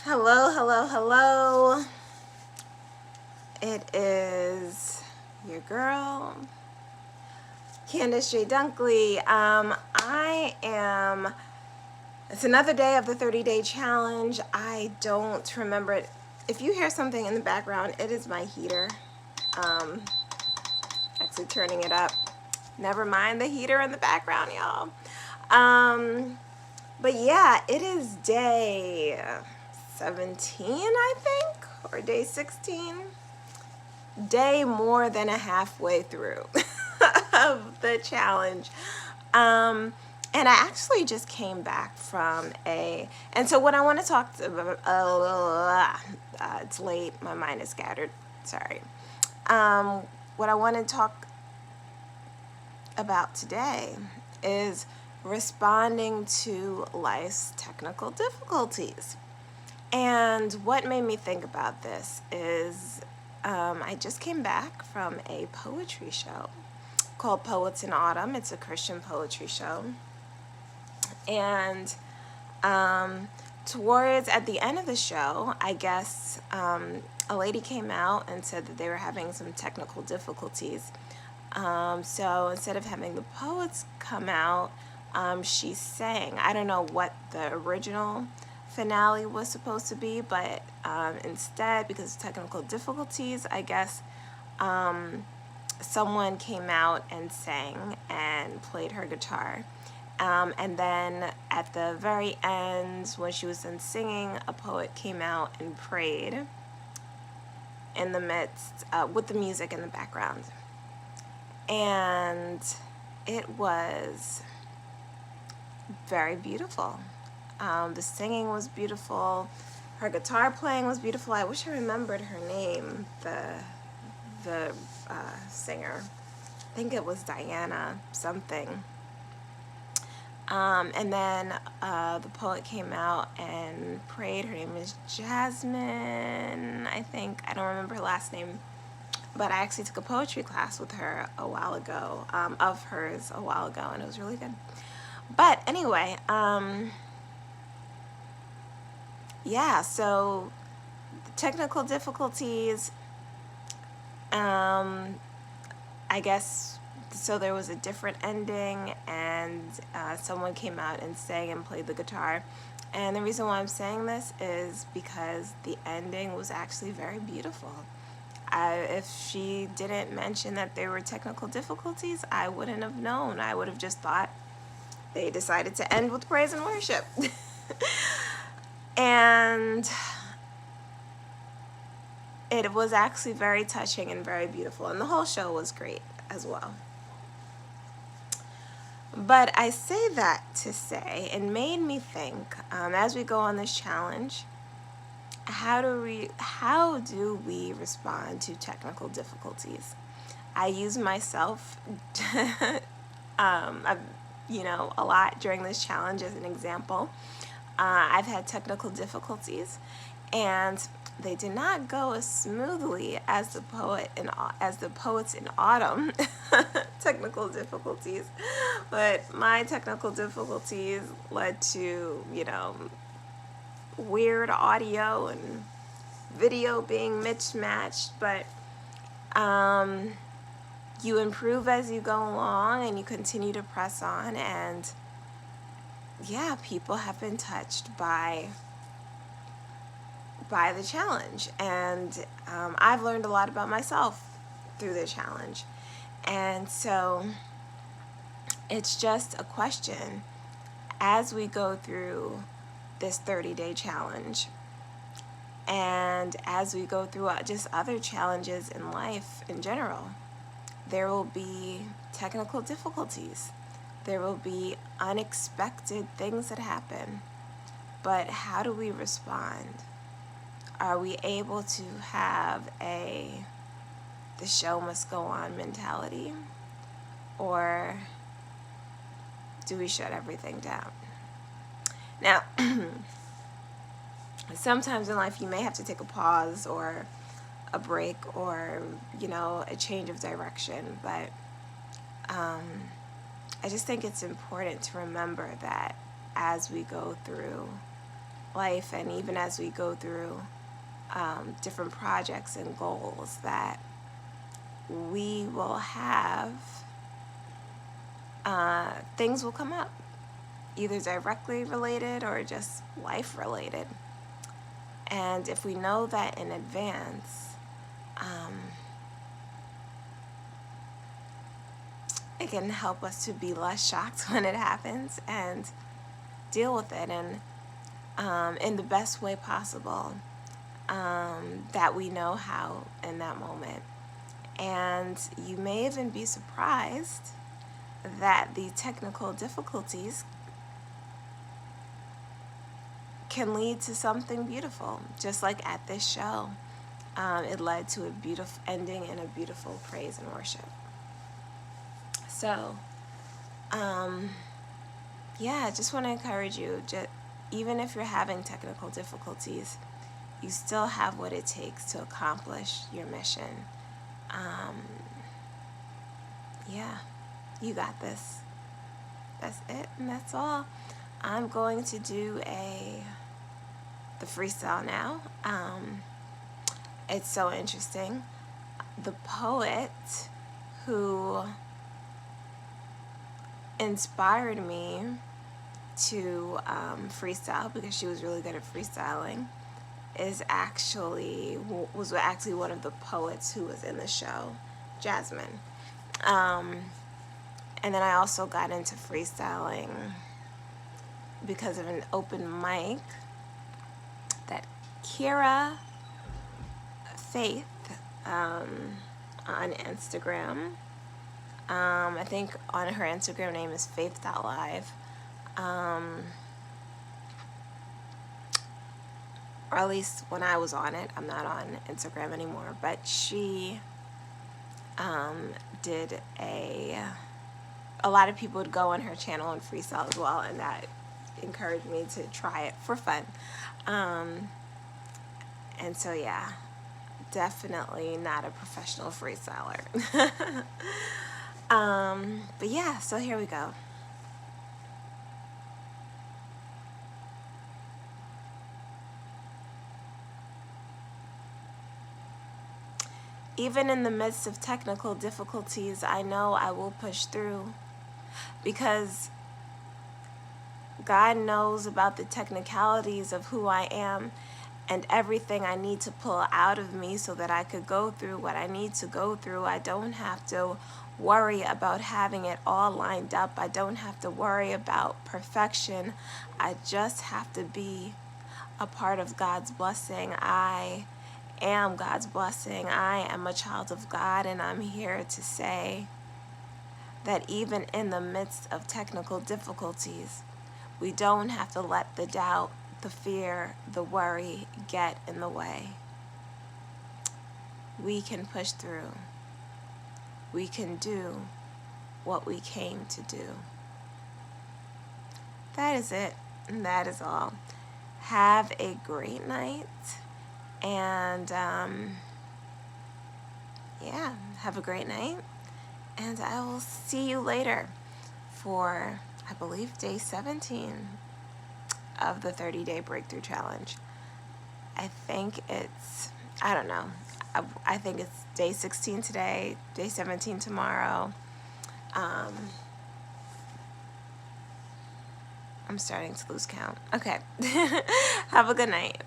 Hello, hello, hello. It is your girl, Candace J. Dunkley. It's another day of the 30-day challenge. I don't remember it. If you hear something in the background, it is my heater. Um, actually turning it up. Never mind the heater in the background, y'all. But yeah, it is day 17, I think, or day 16. Day more than a halfway through of the challenge. And I actually just came back from and so what I want to talk about, it's late, my mind is scattered, sorry. What I want to talk about today is responding to life's technical difficulties. And what made me think about this is I just came back from a poetry show called Poets in Autumn. It's a Christian poetry show. And at the end of the show, I guess a lady came out and said that they were having some technical difficulties. So instead of having the poets come out, she sang. I don't know what the original finale was supposed to be, but instead, because of technical difficulties, I guess someone came out and sang and played her guitar. And then at the very end, when she was done singing, a poet came out and prayed in the midst, with the music in the background. And it was very beautiful. The singing was beautiful. Her guitar playing was beautiful. I wish I remembered her name, the singer. I think it was Diana something. And then the poet came out and prayed. Her name is Jasmine, I think. I don't remember her last name. But I actually took a poetry class with her a while ago, of hers a while ago, and it was really good. But anyway, yeah, so technical difficulties, I guess, so there was a different ending, and someone came out and sang and played the guitar. And the reason why I'm saying this is because the ending was actually very beautiful. If she didn't mention that there were technical difficulties, I wouldn't have known. I would have just thought they decided to end with praise and worship. And it was actually very touching and very beautiful. And the whole show was great as well. But I say that to say, it made me think, as we go on this challenge, how do we respond to technical difficulties? I use myself a lot during this challenge as an example. I've had technical difficulties, and they did not go as smoothly as the poets in autumn technical difficulties. But my technical difficulties led to, weird audio and video being mismatched. But you improve as you go along, and you continue to press on, and yeah, people have been touched by the challenge. And I've learned a lot about myself through the challenge. And so it's just a question, as we go through this 30-day challenge, and as we go through just other challenges in life in general, there will be technical difficulties. There will be unexpected things that happen. But how do we respond? Are we able to have the show must go on mentality? Or do we shut everything down? Now, sometimes in life you may have to take a pause or a break, or a change of direction. But I just think it's important to remember that as we go through life, and even as we go through different projects and goals, that we will have things will come up, either directly related or just life related. And if we know that in advance, it can help us to be less shocked when it happens and deal with it in the best way possible that we know how in that moment. And you may even be surprised that the technical difficulties can lead to something beautiful, just like at this show. It led to a beautiful ending and a beautiful praise and worship. So, yeah, I just want to encourage you, even if you're having technical difficulties, you still have what it takes to accomplish your mission. Yeah, you got this. That's it, and that's all. I'm going to do the freestyle now. It's so interesting. The poet who inspired me to freestyle, because she was really good at freestyling, was actually one of the poets who was in the show, Jasmine. And then I also got into freestyling because of an open mic that Kira Faith on Instagram. I think on her Instagram name is faith.live. Or at least when I was on it. I'm not on Instagram anymore. But she did a lot of people would go on her channel and freestyle as well, and that encouraged me to try it for fun. And so yeah, definitely not a professional freestyler. But yeah, so here we go. Even in the midst of technical difficulties, I know I will push through, because God knows about the technicalities of who I am and everything I need to pull out of me so that I could go through what I need to go through. I don't have to worry about having it all lined up. I don't have to worry about perfection. I just have to be a part of God's blessing. I am God's blessing. I am a child of God, and I'm here to say that even in the midst of technical difficulties, we don't have to let the doubt, the fear, the worry get in the way. We can push through. We can do what we came to do. That is it. And that is all. Have a great night. And yeah, have a great night. And I will see you later for, I believe, day 17 of the 30-day breakthrough challenge. I think it's, I don't know. I think it's day 16 today, day 17 tomorrow. I'm starting to lose count. Okay. Have a good night.